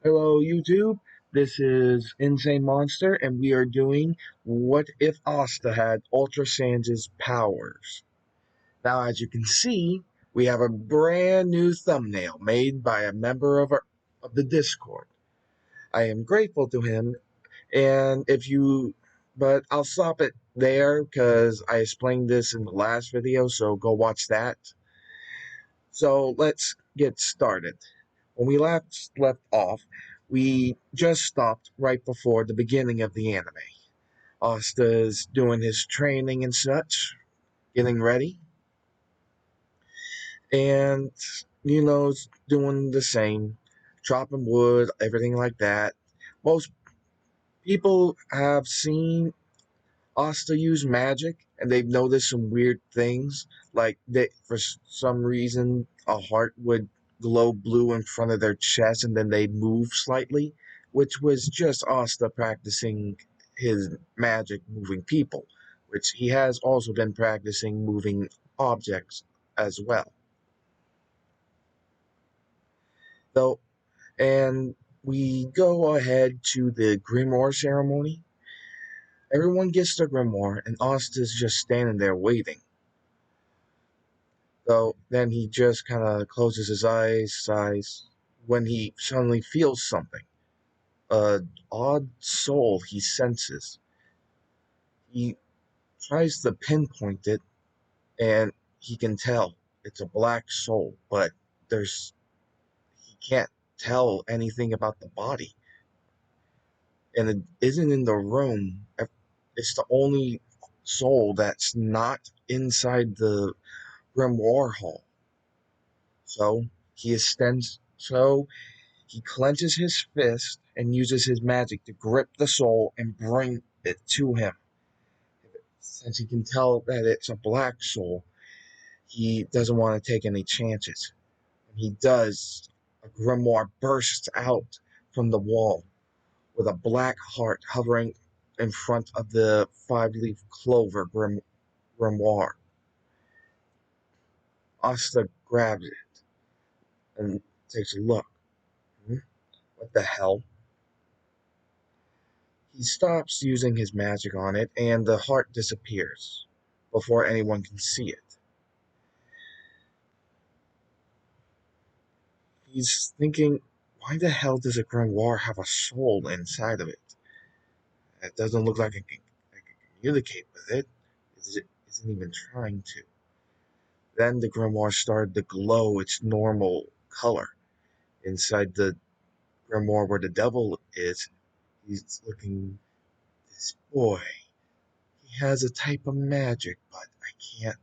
Hello, YouTube. This is Insane Monster, and we are doing What If Asta Had Ultra Sans' Powers. Now, as you can see, we have a brand new thumbnail made by a member of the Discord. I am grateful to him, and but I'll stop it there because I explained this in the last video, so go watch that. So let's get started. When we left off, we just stopped right before the beginning of the anime. Asta's doing his training and such, getting ready, and doing the same, chopping wood, everything like that. Most people have seen Asta use magic, and they've noticed some weird things, like that for some reason a heart would glow blue in front of their chest, and then they'd move slightly, which was just Asta practicing his magic moving people, which he has also been practicing moving objects as well. Though, and we go ahead to the Grimoire ceremony. Everyone gets their Grimoire, and Asta's just standing there waiting. So then he just kind of closes his eyes, sighs, when he suddenly feels something. A odd soul he senses. He tries to pinpoint it, and he can tell it's a black soul, but there's he can't tell anything about the body, and it isn't in the room. It's the only soul that's not inside the grimoire hall. So he extends. So he clenches his fist and uses his magic to grip the soul and bring it to him. Since he can tell that it's a black soul, he doesn't want to take any chances. And he does. A grimoire bursts out from the wall with a black heart hovering in front of the five-leaf clover grimoire. Asta grabs it and takes a look. What the hell? He stops using his magic on it, and the heart disappears before anyone can see it. He's thinking, why the hell does a grimoire have a soul inside of it? It doesn't look like I can communicate with it. It isn't even trying to. Then the grimoire started to glow its normal color. Inside the grimoire where the devil is, he's looking, this boy. He has a type of magic, but I can't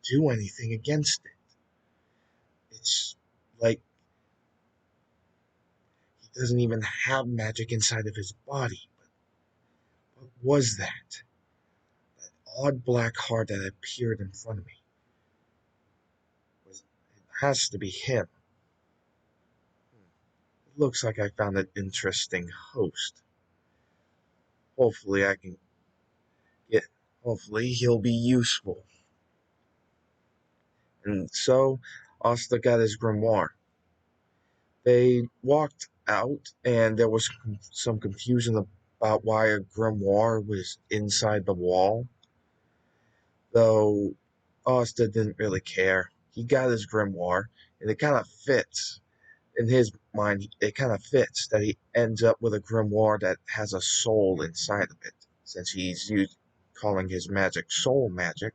do anything against it. It's like he doesn't even have magic inside of his body. But what was that? That odd black heart that appeared in front of me. It has to be him. It looks like I found an interesting host. Hopefully I can get hopefully he'll be useful. And so Asta got his grimoire. They walked out, and there was some confusion about why a grimoire was inside the wall. Though Asta didn't really care. He got his grimoire, and it kind of fits. In his mind, it kind of fits that he ends up with a grimoire that has a soul inside of it, since calling his magic soul magic.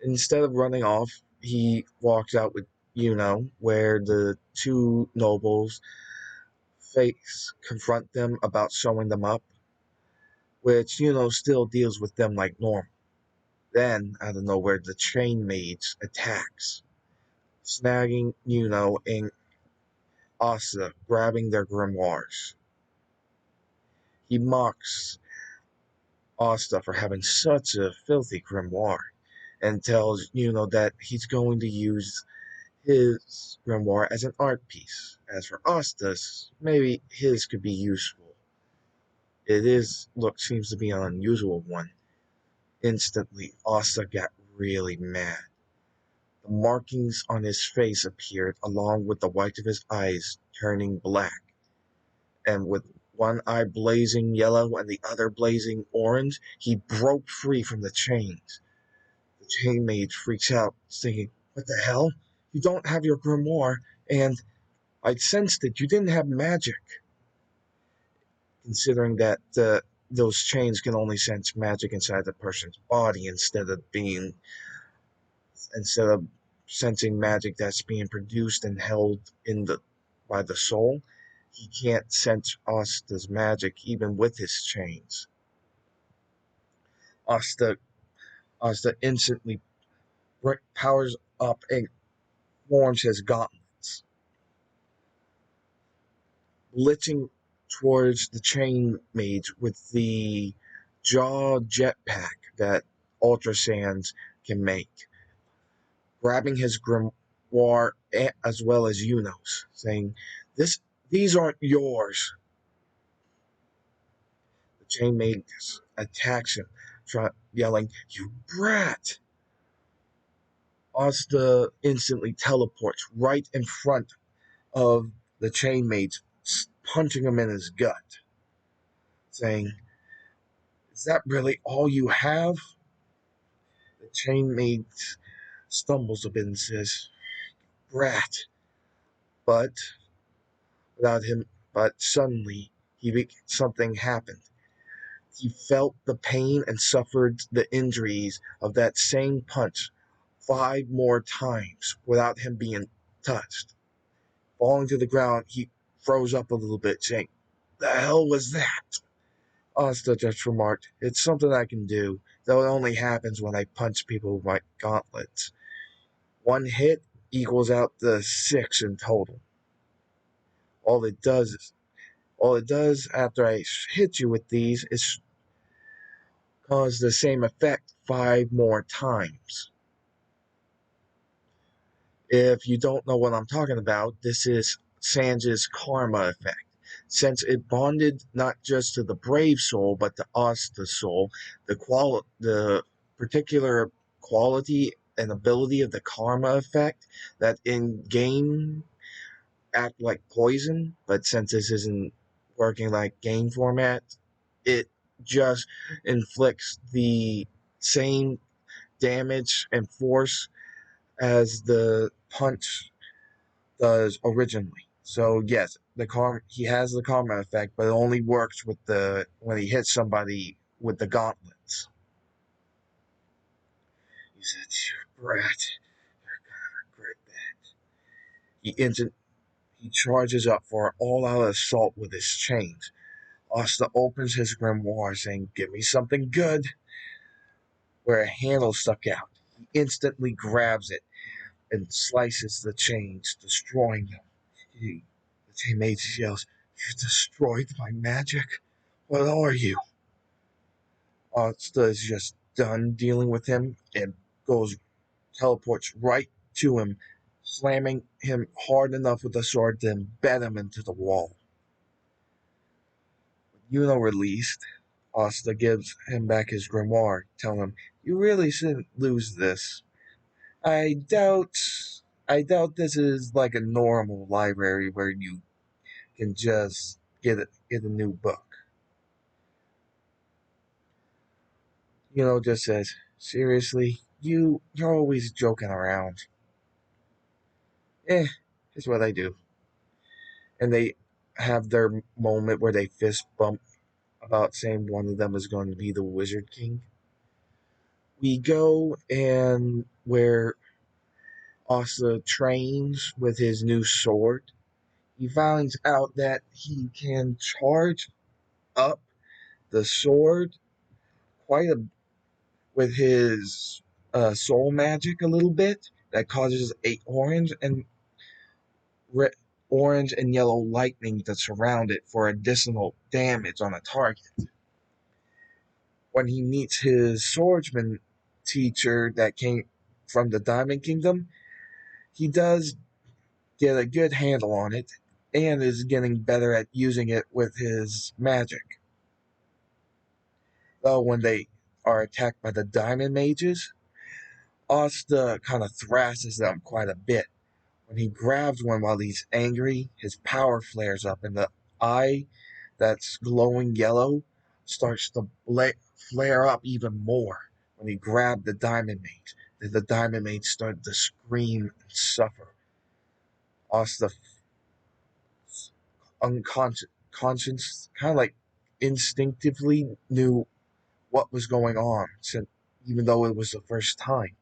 Instead of running off, he walks out with where the two nobles confront them about sewing them up, which still deals with them like normal. Then, out of nowhere, the train maids attacks, snagging and Asa, grabbing their grimoires. He mocks Asta for having such a filthy grimoire, and tells that he's going to use his grimoire as an art piece. As for Asta's, maybe his could be useful. Seems to be an unusual one. Instantly, Asta got really mad. The markings on his face appeared, along with the white of his eyes turning black, and with one eye blazing yellow and the other blazing orange, he broke free from the chains. The chain mage freaks out, saying, "What the hell? You don't have your grimoire, and I sensed it. You didn't have magic." Considering that those chains can only sense magic inside the person's body instead of sensing magic that's being produced and held in the by the soul, he can't sense Asta's magic even with his chains. Asta Asta instantly powers up and forms his gauntlets, blitzing towards the chain mage with the jaw jetpack that Ultra Sands can make, grabbing his grimoire as well as Yuno's, saying, These aren't yours." The chain mage attacks him, yelling, "You brat!" Asta instantly teleports right in front of the chain mage, punching him in his gut, saying, "Is that really all you have?" The chain mage stumbles a bit and says, "Brat." But without him, but suddenly something happened. He felt the pain and suffered the injuries of that same punch 5 more times without him being touched. Falling to the ground, he froze up a little bit, saying, "The hell was that?" Asta just remarked, "It's something I can do, though it only happens when I punch people with my gauntlets. One hit equals out the 6 in total. All it does is all it does after I hit you with these is cause the same effect 5 more times." If you don't know what I'm talking about, this is Sanj's karma effect. Since it bonded not just to the brave soul, but to us, the soul, the particular quality and ability of the karma effect that in game act like poison, but since this isn't working like game format, it just inflicts the same damage and force as the punch does originally. So yes, he has the karma effect, but it only works with the when he hits somebody with the gauntlets. He said, "You brat, you're gonna regret that." He charges up for an all-out assault with his chains. Asta opens his grimoire, saying, "Give me something good." Where a handle stuck out, he instantly grabs it and slices the chains, destroying them. The chain mage yells, "You destroyed my magic? What are you?" Asta is just done dealing with him and teleports right to him, slamming him hard enough with the sword to embed him into the wall. With Yuno released, Asta gives him back his grimoire, telling him, "You really shouldn't lose this. I doubt I doubt this is like a normal library where you can just get a new book." Just says, "Seriously, you're always joking around." It's what I do. And they have their moment where they fist bump about saying one of them is going to be the Wizard King. We go and where Asa trains with his new sword. He finds out that he can charge up the sword quite a with his soul magic a little bit that causes a red, orange and yellow lightning to surround it for additional damage on a target. When he meets his swordsman teacher that came from the Diamond Kingdom, he does get a good handle on it and is getting better at using it with his magic. Though when they are attacked by the Diamond Mages, Asta kind of thrashes them quite a bit. When he grabs one while he's angry, his power flares up, and the eye that's glowing yellow starts to flare up even more. When he grabbed the diamond mage, the diamond mage started to scream and suffer. Asta, unconscious, conscience, kind of like instinctively knew what was going on, since even though it was the first time.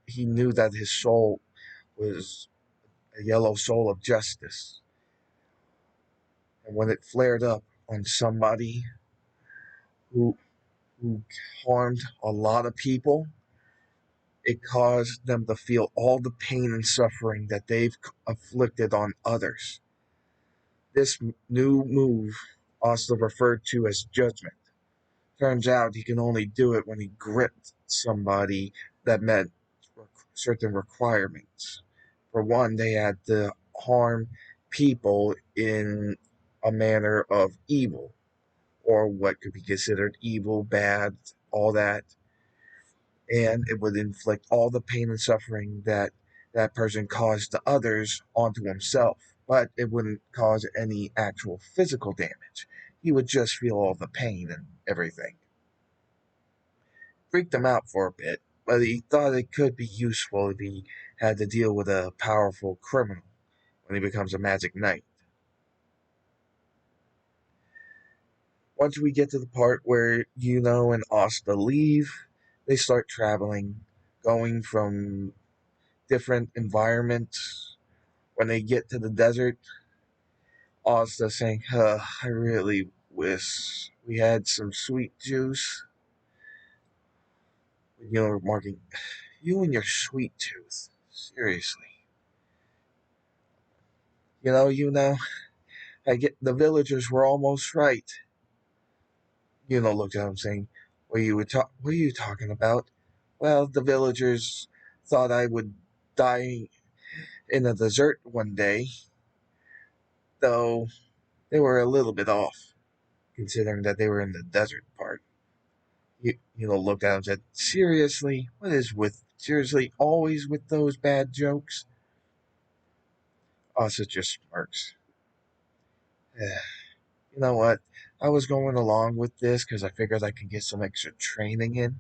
He knew that his soul was a yellow soul of justice. And when it flared up on somebody who who harmed a lot of people, it caused them to feel all the pain and suffering that they've afflicted on others. This new move, also referred to as judgment. Turns out he can only do it when he gripped somebody that met certain requirements. For one, they had to harm people in a manner of evil, or what could be considered evil, bad, all that. And it would inflict all the pain and suffering that that person caused to others onto himself. But it wouldn't cause any actual physical damage. He would just feel all the pain and everything. Freaked him out for a bit, but he thought it could be useful if he had to deal with a powerful criminal when he becomes a magic knight. Once we get to the part where Yuno and Asta leave, they start traveling, going from different environments. When they get to the desert, Asta saying, I really wish we had some sweet juice. Yuno remarking, you and your sweet tooth. Seriously. You know, I get the villagers were almost right. Looked at him saying, what are you talking about? Well, the villagers thought I would die in the desert one day, though they were a little bit off, considering that they were in the desert part. Looked at him and said, seriously? Seriously, always with those bad jokes? Asa just smirks. You know what? I was going along with this because I figured I could get some extra training in,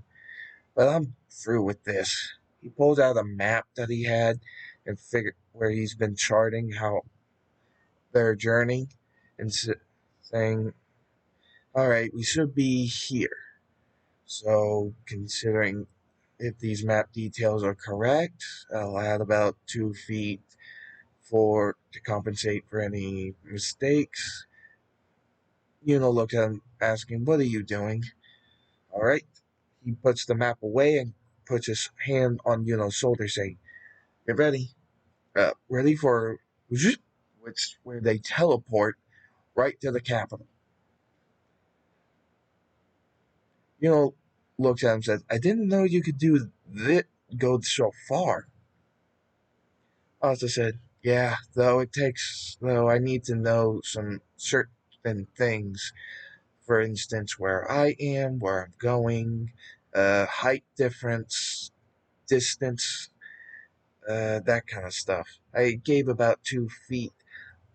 but I'm through with this. He pulled out a map that he had and figured where he's been charting how their journey and saying, all right, we should be here. So, considering if these map details are correct, I'll add about 2 feet for to compensate for any mistakes. Looked at him, asking, "What are you doing?" All right. He puts the map away and puts his hand on Yuno's shoulder, saying, "Get ready. Ready for which where they teleport right to the capital." Looks at him and says, "I didn't know you could do this, go so far." Asa said, "Yeah, though I need to know some certain things. For instance, where I am, where I'm going, height difference, distance, that kind of stuff. I gave about 2 feet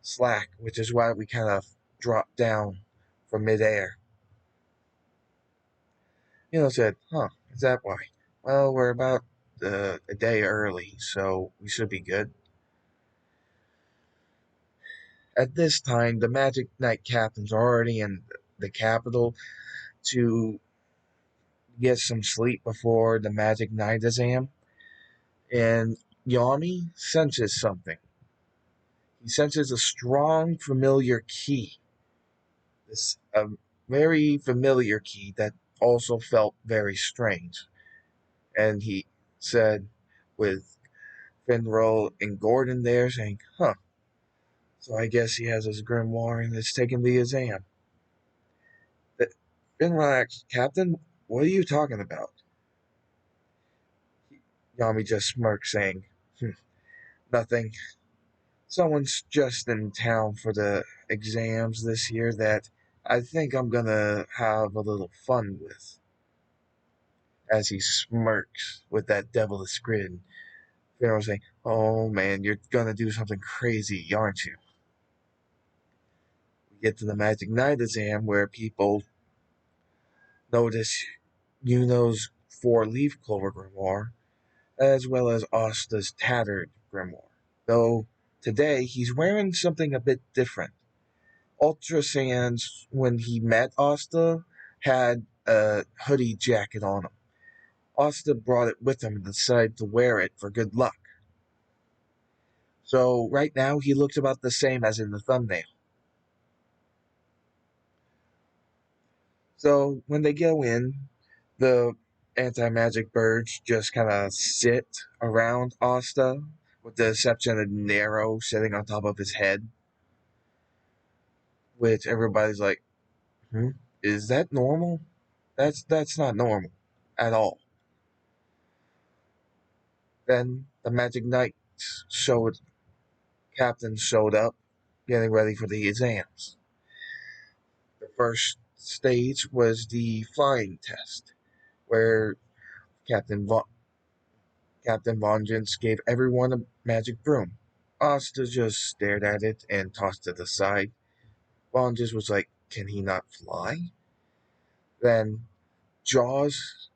slack, which is why we kind of dropped down from midair." Said, "Huh, is that why? Well, we're about a day early, so we should be good." At this time, the Magic Knight captains are already in the capital to get some sleep before the Magic Knight exam, and Yami senses something. He senses a strong, familiar key. This a very familiar key that also felt very strange. And he said, with Finral and Gordon there, saying, "Huh, so I guess he has his grimoire and is taking the exam." Finral asked, "Captain, what are you talking about?" Yami just smirked, saying, "Nothing. Someone's just in town for the exams this year that I think I'm gonna have a little fun with." as he smirks with that devilish grin. Pharaoh's saying, "Oh man, you're gonna do something crazy, aren't you?" We get to the Magic Night exam where people notice Yuno's four-leaf clover grimoire, as well as Asta's tattered grimoire. Though today he's wearing something a bit different. Ultra Sans, when he met Asta, had a hoodie jacket on him. Asta brought it with him and decided to wear it for good luck. So right now he looks about the same as in the thumbnail. So when they go in, the anti-magic birds just kind of sit around Asta, with the exception of Nero sitting on top of his head, which everybody's like, hmm, is that normal? That's not normal at all. Then the Magic Knights captain showed up, getting ready for the exams. The first stage was the flying test, where Captain Va- Captain Vengeance gave everyone a magic broom. Asta just stared at it and tossed it aside. Vengeance was like, "Can he not fly?" Then Jaws,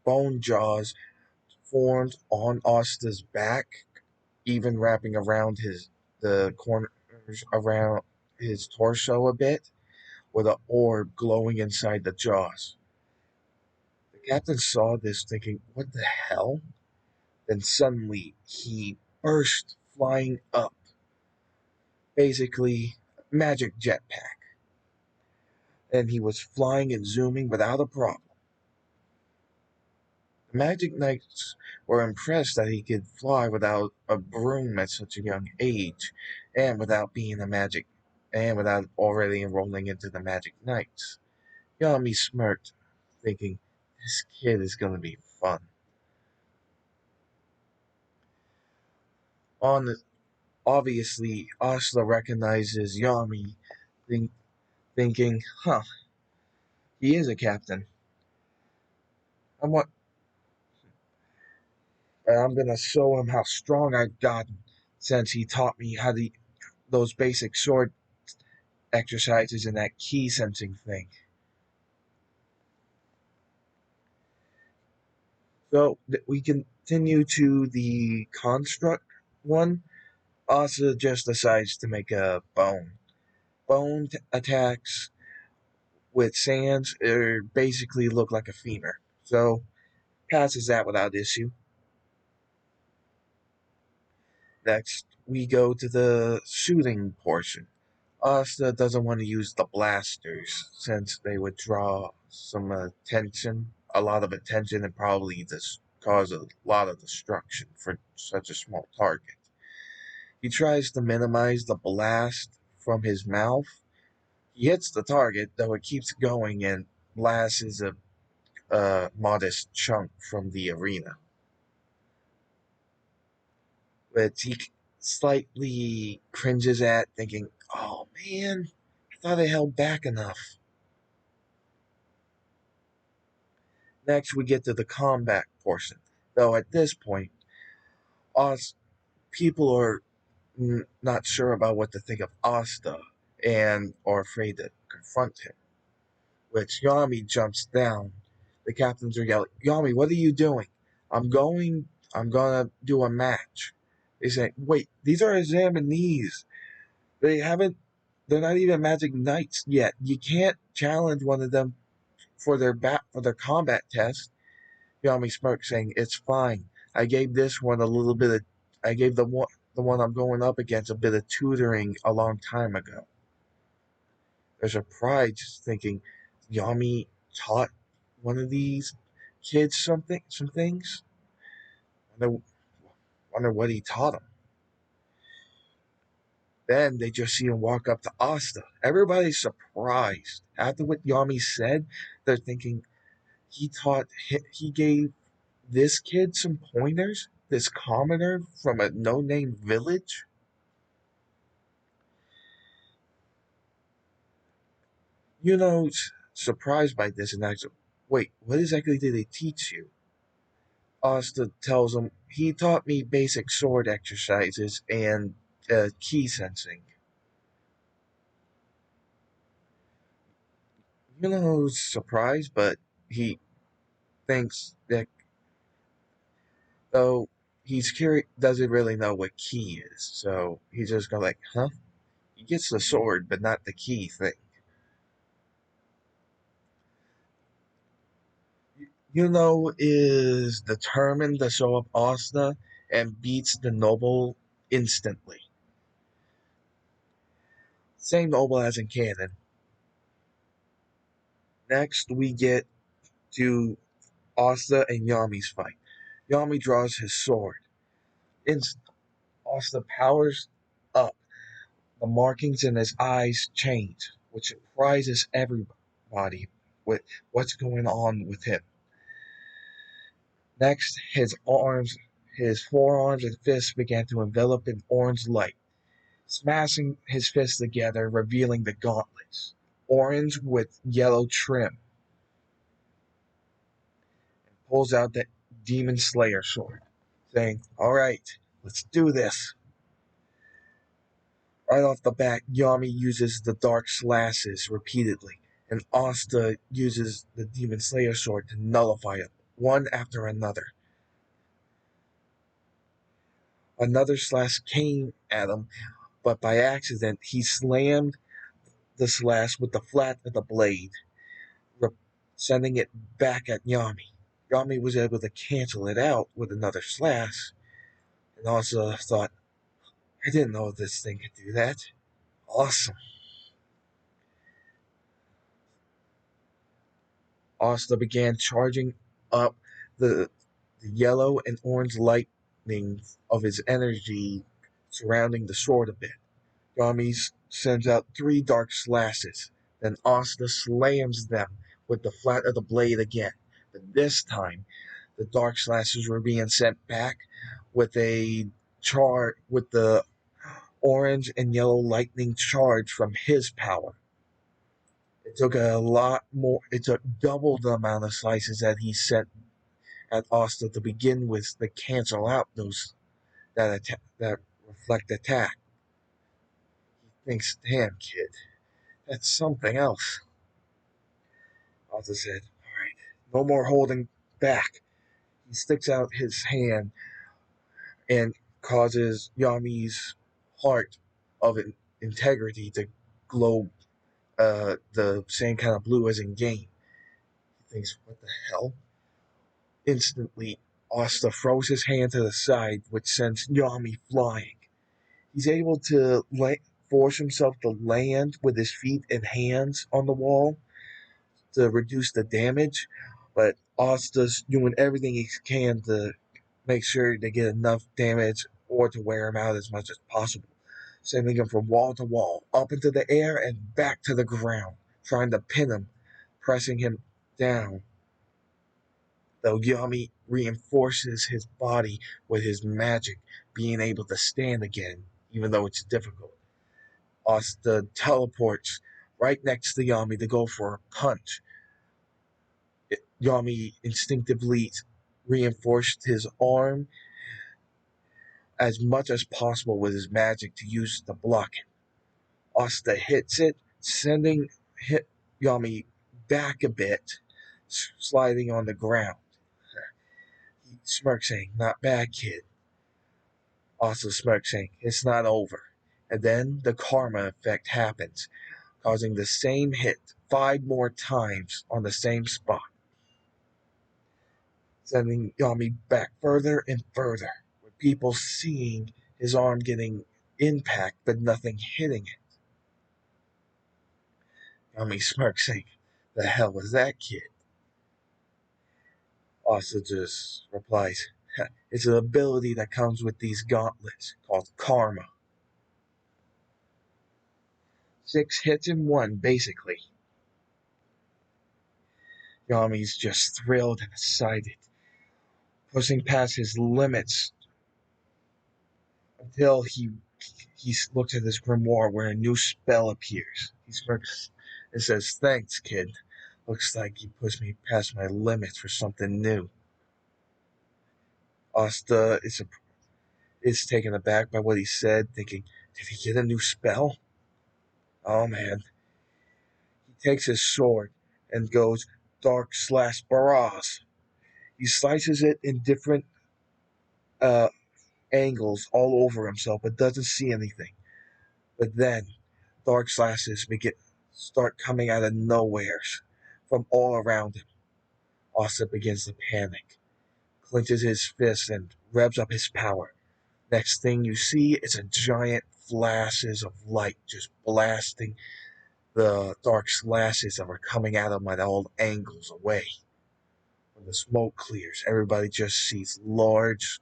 bone jaws, formed on Asta's back, even wrapping around the corners around his torso a bit, with an orb glowing inside the jaws. The captain saw this, thinking, "What the hell?" Then suddenly he burst flying up, basically magic jetpack, and he was flying and zooming without a problem. The Magic Knights were impressed that he could fly without a broom at such a young age, and without being a magic, and without already enrolling into the Magic Knights. Yami smirked, thinking, "This kid is going to be fun." On the, Obviously, Asla recognizes Yami, think, thinking, "Huh, he is a captain. I'm what? I'm gonna show him how strong I've gotten since he taught me how to those basic sword exercises and that key sensing thing." So we continue to the construct one. Asa just decides to make a bone. Attacks with sands basically look like a femur. So passes that without issue. Next, we go to the shooting portion. Asta doesn't want to use the blasters since they would draw some attention, a lot of attention, and probably just cause a lot of destruction for such a small target. He tries to minimize the blast from his mouth. He hits the target, though it keeps going and blasts a modest chunk from the arena, which he slightly cringes at, thinking, "Oh man, I thought I held back enough." Next, we get to the combat portion, though at this point, us people are not sure about what to think of Asta and are afraid to confront him. Which Yami jumps down. The captains are yelling, "Yami, what are you doing?" I'm gonna do a match." They say, "Wait, these are examinees. They haven't, they're not even Magic Knights yet. You can't challenge one of them for their combat test." Yami smirks, saying, "It's fine. I gave this one a little bit of, I gave the one I'm going up against a bit of tutoring a long time ago." There's a pride just thinking, Yami taught one of these kids some things. Wonder, wonder what he taught him. Then they just see him walk up to Asta. Everybody's surprised. After what Yami said, they're thinking he gave this kid some pointers. This commoner from a no-name village. You know, surprised by this and actually, Wait, what exactly did they teach you? Asta tells him, he taught me basic sword exercises and key sensing. Who's surprised, but he thinks that though he's curious, doesn't really know what key is, so he's just gonna like, huh? He gets the sword, but not the key thing. Is determined to show up Asta and beats the noble instantly. Same noble as in canon. Next, we get to Asta and Yami's fight. Yami draws his sword. Asta powers up. The markings in his eyes change, which surprises everybody with what's going on with him. Next, his forearms and fists began to envelop in orange light, smashing his fists together, revealing the gauntlets, orange with yellow trim, and pulls out the Demon Slayer sword, saying, "All right, let's do this." Right off the bat, Yami uses the dark slashes repeatedly, and Asta uses the Demon Slayer sword to nullify it, one after another. Another slash came at him, but by accident, he slammed the slash with the flat of the blade, sending it back at Yami. Yami was able to cancel it out with another slash, and also thought, I didn't know this thing could do that. Awesome. Asta began charging up the, the yellow and orange lightning of his energy surrounding the sword a bit. Yami sends out three dark slashes. Then Asta slams them with the flat of the blade again. But this time, the dark slashes were being sent back with the orange and yellow lightning charge from his power. It took a lot more. It took double the amount of slices that he sent at Asta to begin with to cancel out those that reflect attack. He thinks, damn kid, that's something else. Asta said, "All right, no more holding back." He sticks out his hand and causes Yami's heart of integrity to glow the same kind of blue as in game. He thinks, what the hell? Instantly, Asta throws his hand to the side, which sends Yami flying. He's able to force himself to land with his feet and hands on the wall to reduce the damage, but Asta's doing everything he can to make sure to get enough damage or to wear him out as much as possible, sending him from wall to wall, up into the air and back to the ground, trying to pin him, pressing him down. Though Yami reinforces his body with his magic, being able to stand again, even though it's difficult. Asta teleports right next to Yami to go for a punch. Yami instinctively reinforced his arm as much as possible with his magic to use to block it. Asta hits it, sending Yami back a bit, sliding on the ground. He smirks, saying, "Not bad, kid." Asta smirks, saying, "It's not over." And then the karma effect happens, causing the same hit 5 more times on the same spot, sending Yami back further and further, with people seeing his arm getting impact but nothing hitting it. Yami smirks, saying, "The hell was that, kid?" Asta just replies, "It's an ability that comes with these gauntlets called karma. 6 hits in one, basically." Yami's just thrilled and excited, pushing past his limits until he looks at his grimoire where a new spell appears. He smirks and says, "Thanks, kid. Looks like he pushed me past my limits for something new. Asta is taken aback by what he said, thinking, did he get a new spell? Oh man. He takes his sword and goes dark slash barrage. He slices it in different uh, angles all over himself, but doesn't see anything. But then dark slashes begin start coming out of nowhere from all around him. Asta begins to panic, clenches his fist and revs up his power. Next thing you see is a giant flashes of light just blasting the dark slashes that were coming at him at all angles away. When the smoke clears, everybody just sees large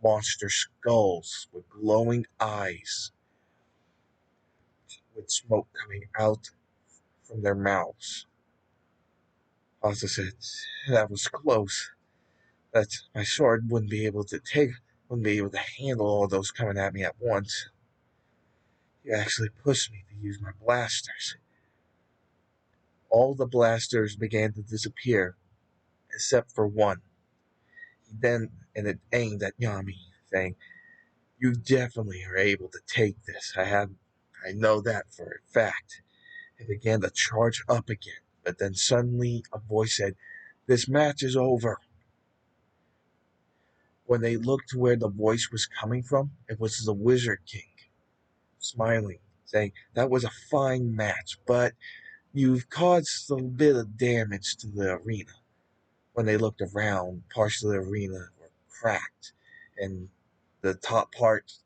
monster skulls with glowing eyes, with smoke coming out from their mouths. Asta said, "That was close. That my sword wouldn't be able to handle all those coming at me at once. You actually pushed me to use my blasters." All the blasters began to disappear, except for one. He then and it aimed at Yami, saying, "You definitely are able to take this. I know that for a fact." It began to charge up again, but then suddenly a voice said, "This match is over." When they looked to where the voice was coming from, it was the Wizard King, smiling, saying, "That was a fine match, but you've caused a bit of damage to the arena." When they looked around, parts of the arena were cracked, and the top parts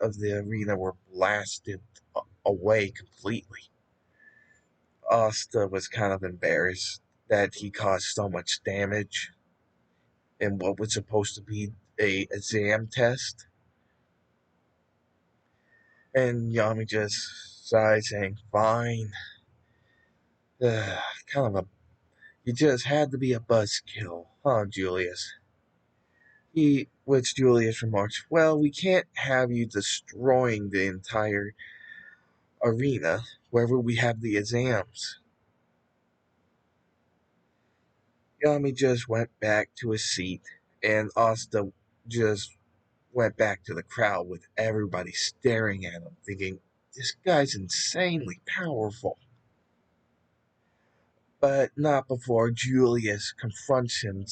of the arena were blasted away completely. Asta was kind of embarrassed that he caused so much damage in what was supposed to be a exam test, and Yami just sighed, saying, "Fine." Kind of a You just had to be a buzzkill, huh, Julius? Which Julius remarked, "Well, we can't have you destroying the entire arena wherever we have the exams." Yami just went back to his seat, and Asta just went back to the crowd with everybody staring at him, thinking, this guy's insanely powerful. But not before Julius confronts him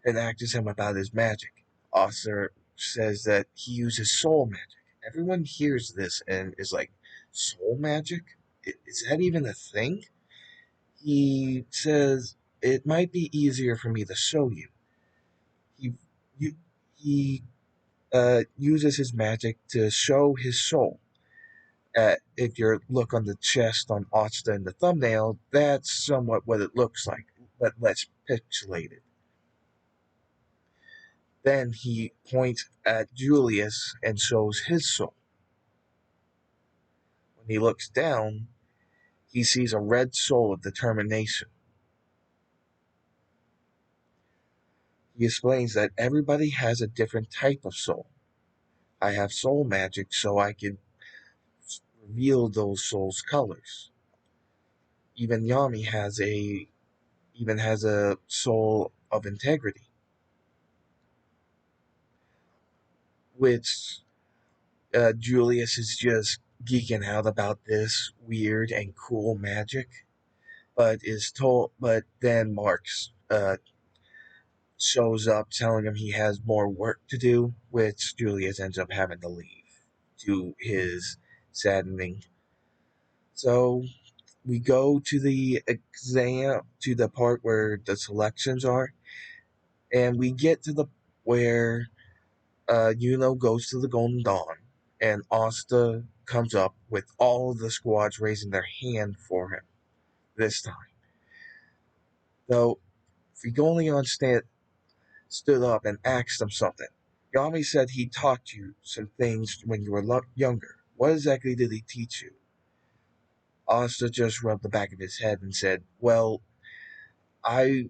and asks him about his magic. Asta says that he uses soul magic. Everyone hears this and is like, soul magic? Is that even a thing? He says, it might be easier for me to show you. He, you, he uses his magic to show his soul. If you look on the chest on Asta in the thumbnail, that's somewhat what it looks like, but less pixelated. Then he points at Julius and shows his soul. When he looks down, he sees a red soul of determination. He explains that everybody has a different type of soul. I have soul magic so I can reveal those souls' colors. Even Yami has a soul of integrity, which Julius is just geeking out about this weird and cool magic, but then Marks shows up telling him he has more work to do, which Julius ends up having to leave to his saddening. So we go to the exam, to the part where the selections are, and we get to the where Yuno goes to the Golden Dawn, and Asta comes up with all of the squads raising their hand for him this time. Though Frigolion stood up and asked him something. Yami said he taught you some things when you were younger. What exactly did he teach you? Asta just rubbed the back of his head and said, "Well, he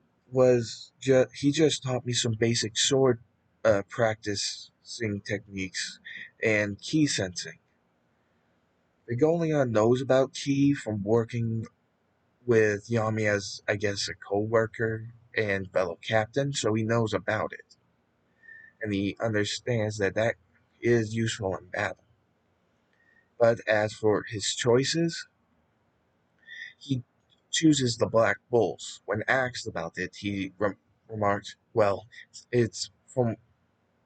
just taught me some basic sword practicing techniques and key sensing. Rigolion knows about ki from working with Yami as, I guess, a co-worker and fellow captain, so he knows about it, and he understands that that is useful in battle. But as for his choices, he chooses the Black Bulls. When asked about it, he remarks, "Well, it's from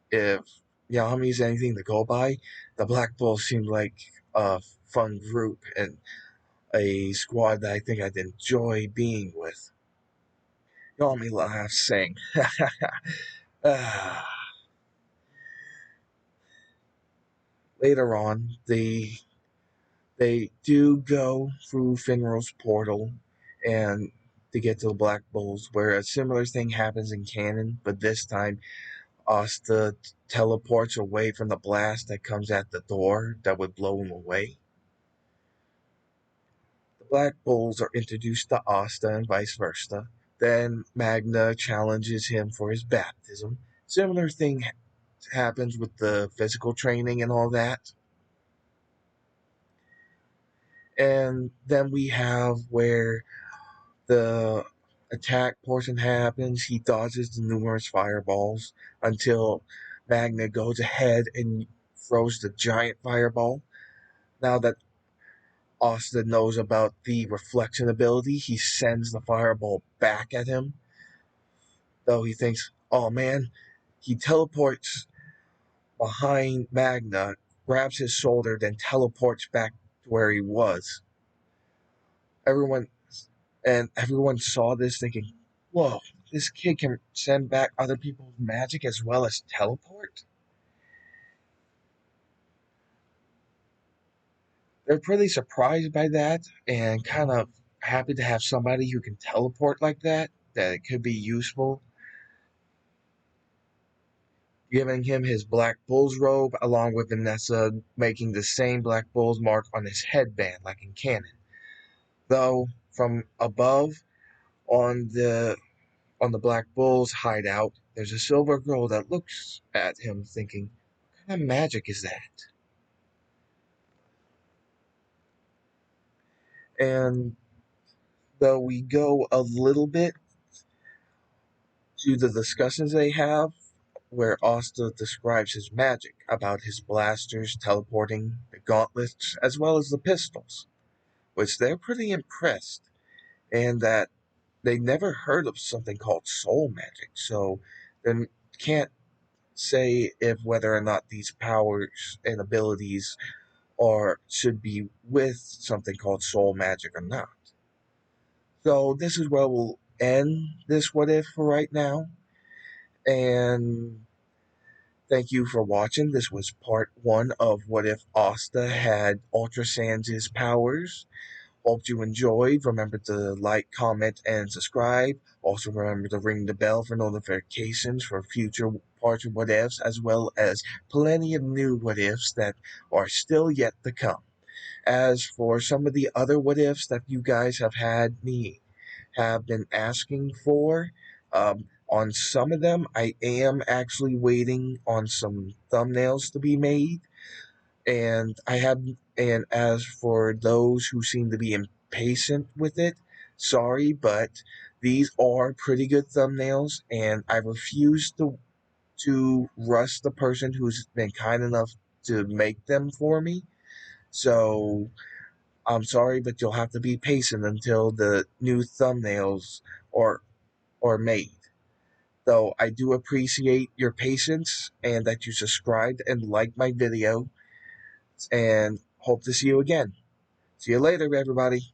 if Yami's anything to go by, the Black Bulls seemed like a fun group and a squad that I think I'd enjoy being with." Yami laughs, saying, ah. Later on, they do go through Finral's portal and to get to the Black Bulls, where a similar thing happens in canon, but this time Asta teleports away from the blast that comes at the door that would blow him away. The Black Bulls are introduced to Asta and vice versa. Then Magna challenges him for his baptism. Similar thing happens with the physical training and all that. And then we have where the attack portion happens. He dodges the numerous fireballs until Magna goes ahead and throws the giant fireball. Now that Austin knows about the reflection ability, he sends the fireball back at him. Though he thinks, oh man, he teleports behind Magna, grabs his shoulder, then teleports back to where he was. Everyone everyone saw this thinking, whoa, this kid can send back other people's magic as well as teleport? They're pretty surprised by that and kind of happy to have somebody who can teleport like that, that it could be useful. Giving him his Black Bull's robe, along with Vanessa making the same Black Bull's mark on his headband, like in canon. Though, from above, on the Black Bull's hideout, there's a silver girl that looks at him thinking, what kind of magic is that? And though we go a little bit to the discussions they have, where Asta describes his magic about his blasters teleporting, the gauntlets, as well as the pistols, which they're pretty impressed, and that they never heard of something called soul magic, so they can't say if whether or not these powers and abilities or should be with something called soul magic or not. So this is where we'll end this what if for right now. And thank you for watching. This was part one of what if Asta had Ultra Sans' powers. Hope you enjoyed. Remember to like, comment, and subscribe. Also remember to ring the bell for notifications for future parts of what ifs, as well as plenty of new what ifs that are still yet to come. As for some of the other what ifs that you guys have been asking for, on some of them, I am actually waiting on some thumbnails to be made, and and as for those who seem to be impatient with it, sorry, but these are pretty good thumbnails, and I refuse to rush the person who's been kind enough to make them for me. So I'm sorry, but you'll have to be patient until the new thumbnails are made. Though I do appreciate your patience and that you subscribed and liked my video, and hope to see you again. See you later, everybody.